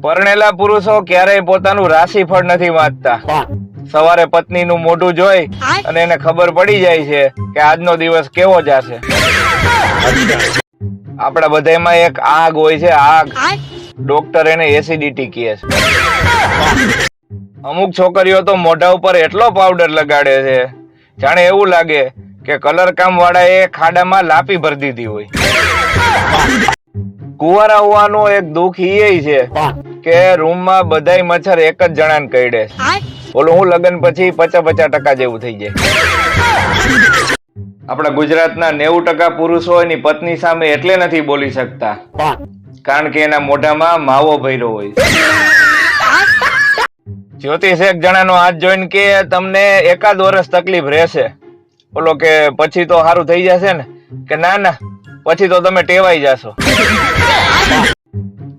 પરણેલા પુરુષો ક્યારેય પોતાનું રાશિફળ નથી વાંચતા. સવારે પત્નીનું મોઢું જોઈ અને એને ખબર પડી જાય છે કે આજનો દિવસ કેવો જશે. આપણા બધામાં એક આગ હોય છે, આગ. ડોક્ટર એને એસિડિટી કહે છે. અમુક છોકરીઓ તો મોઢા ઉપર એટલો પાવડર લગાડે છે જાણે એવું લાગે કે કલર કામ વાળાએ ખાડામાં લાપી ભરી દીધી હોય. કુંવારા હોવાનું એક દુઃખ એ છે કે રૂમમાં બધાય મચ્છર એક જ જણાને કરડે. બોલો હું લગ્ન પછી 50% જેવું થઈ જાય. આપણા ગુજરાતના 90% પુરુષો એની પત્ની સામે એટલે નથી બોલી શકતા કારણ કે એના મોઢામાં માવો ભર્યો હોય. જ્યોતિષ એક જણાનો હાથ જોઈને કે તમને એકાદ વર્ષ તકલીફ રહેશે. બોલો કે પછી તો સારું થઈ જશે ને? કે ના ના, પછી તો તમે ટેવાઈ જશો.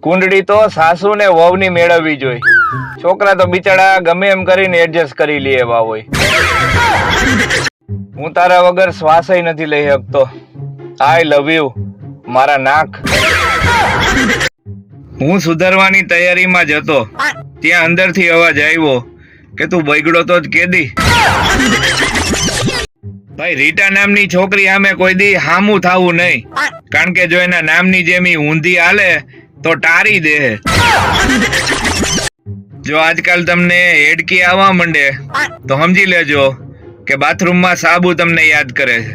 કુંડળી તો સાસુ ને વહુની મેળવવી જોઈએ. છોકરા તો બિચારા ગમે એમ કરીને એડજસ્ટ કરી લે એવા હોય. હું તારા વગર શ્વાસય નથી લઈ શકતો. આઈ લવ યુ મારા નાક. હું સુધારવાની તૈયારીમાં જ હતો ત્યાં અંદરથી અવાજ આવ્યો કે તું બગડો તો જ કેદી. ભાઈ રીટા નામની છોકરી સામે કોઈ દી હામું થાવું નહીં કારણ કે જો એના નામની જેમ ઊંધી હાલે તો ટારી દે. જો આજકાલ તમને હેડકી આવવા માંડે તો સમજી લેજો કે બાથરૂમમાં સાબુ તમને યાદ કરે છે.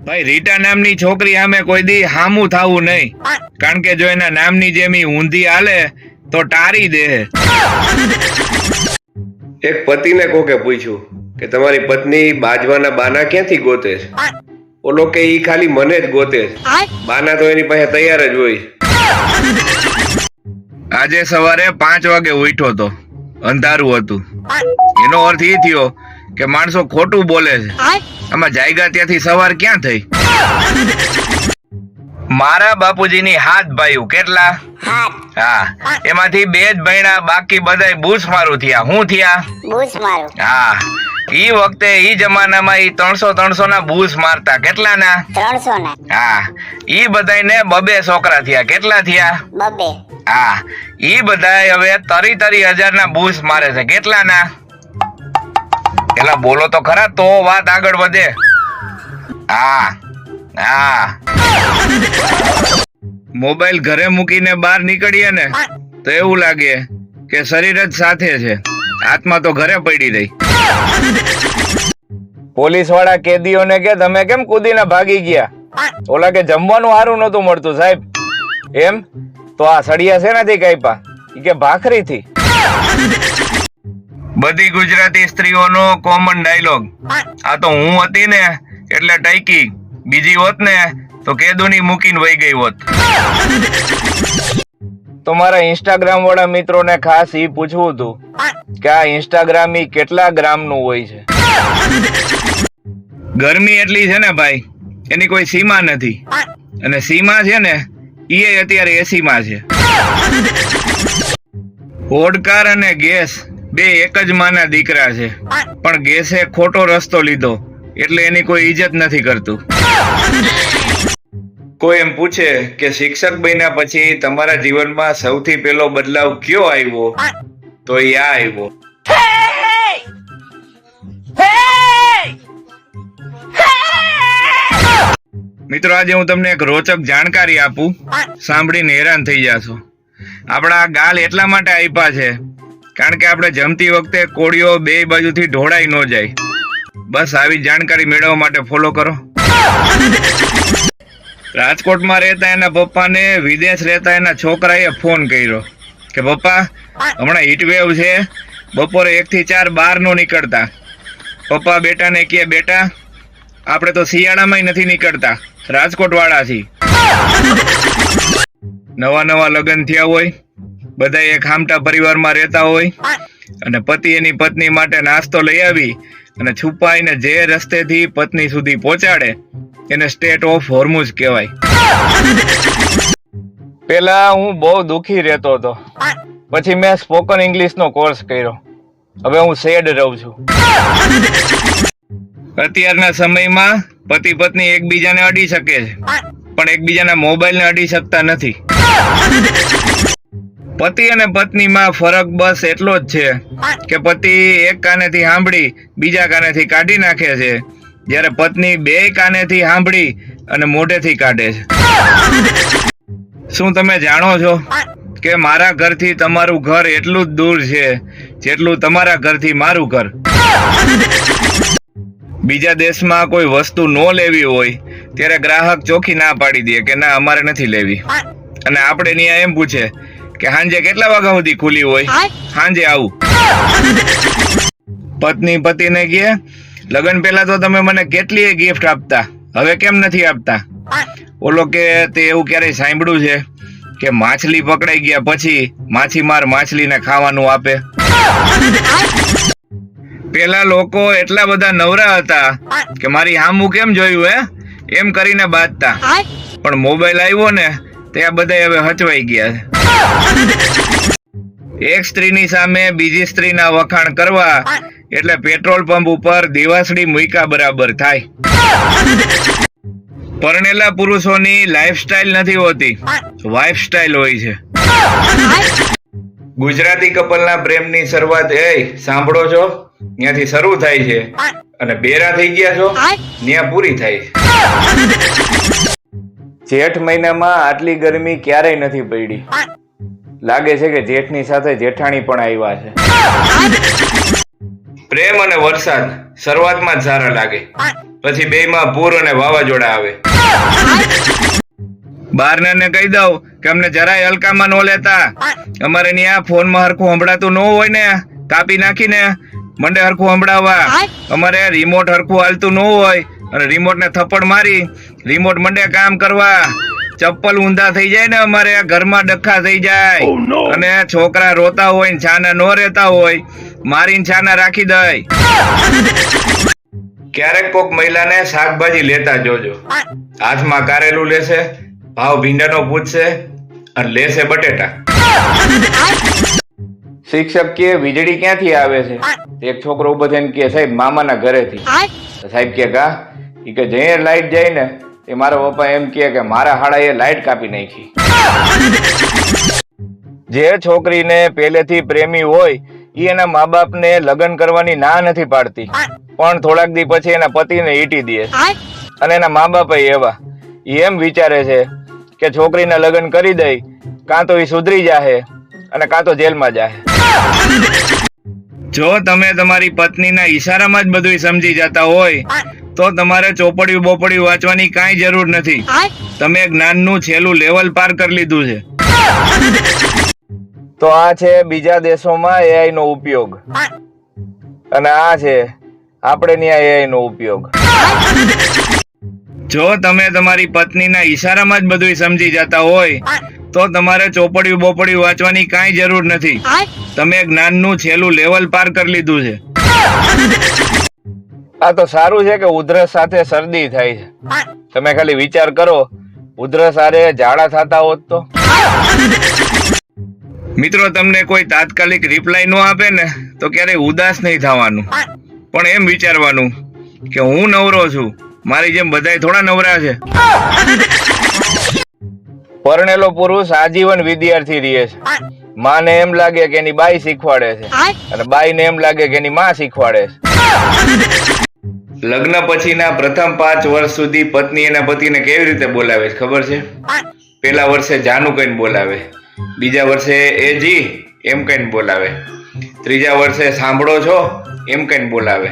ભાઈ રીટા નામની છોકરી સામે કોઈ દી હામું થાવું નહીં કારણ કે જો એના નામની જેમ ઊંધી હાલે તો ટારી દે. એક પતિને કોકે પૂછ્યું કે તમારી પત્ની બાજવાના બાના ક્યાંથી ગોતે છે? ઓલો કે ઈ ખાલી મને જ ગોતે છે, બાના તો એની પાસે તૈયાર જ હોય. આજે સવારે 5 વાગે ઉઠ્યો તો, અંધારું હતું. એનો અર્થ એ થયો કે માણસો ખોટું બોલે છે. આમાં જાયગા ત્યાંથી સવાર ક્યાં થઈ? મારા બાપુજીની 7 ભાઈઓ. કેટલા? હા, એમાંથી 2 જ ભણ્યા, બાકી બધાય બૂસ મારું થયા. હું થયા? બૂસ મારું. હા, ઈ વખતે ઈ જમાનામાં ઈ 300 ના બૂસ મારતા. કેટલા ના? 300 ના. હા, ઈ બધાયને 2 છોકરા થયા. કેટલા થયા? 2. હા, ઈ બધાય હવે 30,000 ના બૂસ મારે છે. કેટલા ના? એલા બોલો તો ખરા તો વાત આગળ વધે. હા હા, મોબાઈલ ઘરે મૂકીને બહાર નીકળીએ ને તો એવું લાગે કે શરીર જ સાથે છે, આત્મા તો ઘરે પડી રહી. પોલીસ વાળા કેદીઓને કે તમે કેમ કૂદીને ભાગી ગયા? ઓલા કે જમવાનું સારું નતું મળતું સાહેબ. એમ તો આ સળિયા શેનાથી કાપ્યા? કે ભાખરી થી. બધી ગુજરાતી સ્ત્રીઓનો કોમન ડાયલોગ. આ તો હું હતી ને એટલે ટૈકી, બીજી હોત ને તો કેદુની મૂકીને વહી ગઈ હોત. તો મારા ઇન્સ્ટાગ્રામ વાળા મિત્રોને ખાસ ઈ પૂછવું હતું કે આ ઇન્સ્ટાગ્રામ ઈ કેટલા ગ્રામનું હોય છે? ગરમી એટલી છે ને ભાઈ, એની કોઈ સીમા નથી. અને સીમા છે ને ઈ અત્યારે એસીમાં છે. હોડકાર અને ગેસ બે એક જ માના દીકરા છે, પણ ગેસે ખોટો રસ્તો લીધો એટલે એની કોઈ ઇજ્જત નથી કરતું. કોઈ એમ પૂછે કે શિક્ષક બન્યા પછી તમારા જીવનમાં સૌથી પહેલો બદલાવ કયો આવ્યો? તો એ આ આવ્યો. મિત્રો, આજે હું તમને એક રોચક જાણકારી આપું, સાંભળીને હેરાન થઈ જશો. આપણા ગાલ એટલા માટે આપ્યા છે કારણ કે આપણે જમતી વખતે કોળીઓ 2 બાજુથી ઢોળાઈ ન જાય. બસ આવી જાણકારી મેળવવા માટે ફોલો કરો. રાજકોટમાં રહેતા એના પપ્પાને વિદેશ રહેતા એના છોકરાએ ફોન કર્યો કે પપ્પા હમણાં હીટવેવ છે, બપોરે 1 થી 4 બહાર નો નીકળતા. પપ્પા બેટાને કહે બેટા આપણે તો શિયાળામાં નથી નીકળતા, રાજકોટ વાળા છીએ. નવા લગ્ન થયા હોય, બધા એક હામટા પરિવારમાં રહેતા હોય અને પતિ એની પત્ની માટે નાસ્તો લઈ આવી અને છુપાઈને જે રસ્તેથી પત્ની સુધી પહોંચાડે એને સ્ટેટ ઓફ હોર્મુઝ કહેવાય. પેલા હું બહુ દુખી રહેતો હતો, પછી મેં સ્પોકન ઇંગ્લિશનો કોર્સ કર્યો. હવે હું સેડ રહું છું. અત્યારના સમયમાં પતિ પત્ની એકબીજાને અડી શકે છે પણ એકબીજાના મોબાઈલને અડી શકતા નથી. પતિ અને પત્નીમાં ફરક બસ એટલો જ છે કે પતિ એક કાનેથી સાંભળી બીજા કાનેથી કાઢી નાખે છે, જ્યારે પત્ની બે કાનેથી સાંભળી અને મોઢેથી કાઢે છે. શું તમે જાણો છો કે મારા ઘરથી તમારું ઘર એટલું જ દૂર છે જેટલું તમારા ઘરથી મારું ઘર? બીજા દેશમાં કોઈ વસ્તુ ન લેવી હોય ત્યારે ગ્રાહક ચોખ્ખી ના પાડી દે કે ના અમારે નથી લેવી, અને આપણે ત્યાં એમ પૂછે કે સાંજે કેટલા વાગ્યા સુધી ખુલ્લી હોય? સાંજે આવું. પત્ની પતિને કહે લગ્ન પહેલા તો તમે મને કેટલીય ગિફ્ટ આપતા, હવે કેમ નથી આપતા? ઓલો કે તે એવું ક્યારેય સાંભળ્યું છે કે માછલી પકડાઈ ગયા પછી માછીમાર માછલીને ખાવાનું આપે? પેલા લોકો એટલા બધા નવરા હતા કે મારી હામું કેમ જોયું એમ કરીને બાજતા, પણ મોબાઈલ આવ્યો ને ત્યાં બધા હવે હચવાઈ ગયા છે. એક સ્ત્રીની સામે બીજી સ્ત્રીના વખાણ કરવા એટલે પેટ્રોલ પંપ ઉપર દિવાસળી મૂક્યા બરાબર થાય. પરણેલા પુરુષોની લાઈફસ્ટાઈલ નથી હોતી, વાઇફ સ્ટાઈલ હોય છે. ગુજરાતી કપલના પ્રેમની શરૂઆત સાંભળો છો ત્યાંથી શરૂ થાય છે અને બેરા થઈ ગયા છો ત્યાં પૂરી થાય છે. જેઠ મહિનામાં આટલી ગરમી ક્યારેય નથી પડી. લાગે છે કે જેઠની સાથે જેઠાણી પણ આવ્યા છે. પ્રેમ અને વરસાદ શરૂઆતમાં જ સારા લાગે, પછી બેયમાં પૂર અને વાવાઝોડા આવે. બારને કહી દઉં કે અમને જરાય હલકામાં ન લેતા, અમારે ત્યાં ફોનમાં હરખું સંભળાતું ન હોય ને કાપી નાખીને મંડે હરખું સંભળાવવા. અમારે રિમોટ હરખું હાલતું ન હોય અને રિમોટ ને થપ્પડ મારી રિમોટ મંડે કામ કરવા. ચપ્પલ ઊંધા થઈ જાય ને અમારે ઘરમાં ડખા થઈ જાય, અને છોકરા રોતા હોય ને છાના ન રહેતા હોય મારીને છાના રાખી દે. ક્યારેક કોક મહિલાને શાકભાજી લેતા જોજો, હાથમાં કારેલું લેશે, ભાવ ભીંડાનો પૂછશે અને લેશે બટેટા. શિક્ષક કે વીજળી ક્યાંથી આવે છે? એક છોકરો ઉભો થઈને કે સાહેબ મામાના ઘરેથી. સાહેબ કે કા ઈ કે જે લાઈટ જાય ને એ મારા પપ્પા એમ કે મારા હાડાએ લાઈટ કાપી નાખી. જે છોકરીને પહેલેથી પ્રેમી હોય ઈ એના મા બાપને લગ્ન કરવાની ના નથી પાડતી, પણ થોડાક દી પછી એના પતિને ઈટી દે, અને એના મા બાપ એવા એમ વિચારે છે કે છોકરીના લગ્ન કરી દઈ કાં તો એ સુધરી જાહે અને કાં તો જેલમાં જાહે. જો તમે તમારી પત્નીના ઈશારામાં જ બધું સમજી જતા હોય તો તમારે ચોપડિયું બોપડિયું વાંચવાની કાંઈ જરૂર નથી. તમે જ્ઞાનનું છેલ્લું લેવલ પાર કરી લીધું છે. તો આ છે બીજા દેશોમાં એઆઈ નો ઉપયોગ, અને આ છે આપણે ત્યાં એઆઈ નો ઉપયોગ. જો તમે તમારી પત્નીના ઈશારામાં જ બધું સમજી જતા હોય તો તમારે ચોપડિયું બોપડિયું વાંચવાની કાંઈ જરૂર નથી. તમે જ્ઞાનનું છેલ્લું લેવલ પાર કરી લીધું છે. આ તો સારું છે કે ઉધરસ સાથે શરદી થાય છે. તમે ખાલી વિચાર કરો ઉધરસ હારે ઝાડા થતા હોત તો. મિત્રો તમને કોઈ તાત્કાલિક રિપ્લાય ન આપે ને તો ક્યારેય ઉદાસ નહીં થવાનું, પણ એમ વિચારવાનું કે હું નવરો છું, મારી જેમ બધાય થોડા નવરા છે. પરણેલો પુરુષ આજીવન વિદ્યાર્થી રહે છે. માને એમ લાગે કે એની બાઈ શીખવાડે છે અને બાઈને એમ લાગે કે એની માં શીખવાડે છે. લગ્ન પછીના પ્રથમ 5 વર્ષ સુધી પત્ની એના પતિને કેવી રીતે બોલાવે છે ખબર છે? પહેલા વર્ષે જાનુ કહીને બોલાવે, બીજા વર્ષે એ જી એમ કહીને બોલાવે, ત્રીજા વર્ષે સાંભળો છો એમ કહીને બોલાવે,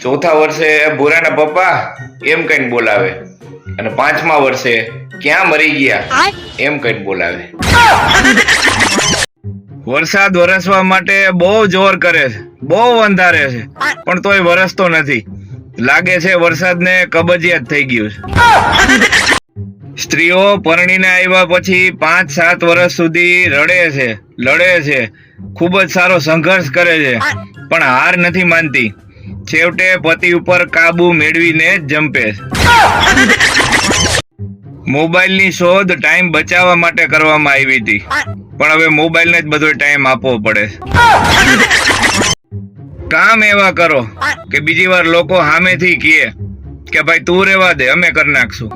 ચોથા વર્ષે ભૂરાના પપ્પા એમ કહીને બોલાવે, અને 5મા વર્ષે ક્યાં મરી ગયા એમ કહીને બોલાવે. વરસાદ વરસવા માટે બહુ જોર કરે છે, બહુ અંધારે છે, પણ તોય વરસતો નથી. લાગે છે વરસાદને કબજિયાત થઈ ગયું છે. સ્ત્રીઓ પરણીને આવ્યા પછી 5-7 વર્ષ સુધી રડે છે, લડે છે, ખૂબ જ સારો સંઘર્ષ કરે છે, પણ હાર નથી માનતી. છેવટે પતિ ઉપર કાબુ મેળવીને જ જંપે છે. મોબાઈલની શોધ ટાઈમ બચાવવા માટે કરવામાં આવી હતી, પણ હવે મોબાઈલને જ બધો ટાઈમ આપવો પડે. કામ એવા કરો કે બીજી વાર લોકો સામેથી કહે કે ભાઈ તું રેવા દે, અમે કરી નાખશું.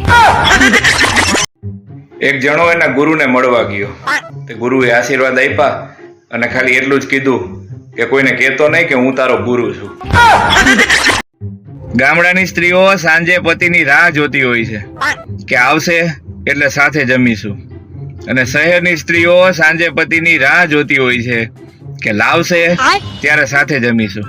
એક જણો એના ગુરુને મળવા ગયો. તે ગુરુએ આશીર્વાદ આપ્યા અને ખાલી એટલું જ કીધું કે કોઈને કહેતો નહીં કે હું તારો ગુરુ છું. ગામડાની સ્ત્રીઓ સાંજે પતિની રાહ જોતી હોય છે કે આવશે એટલે સાથે જમીશું, અને શહેરની સ્ત્રીઓ સાંજે પતિની રાહ જોતી હોય છે કે લાવશે ત્યારે સાથે જમીશું.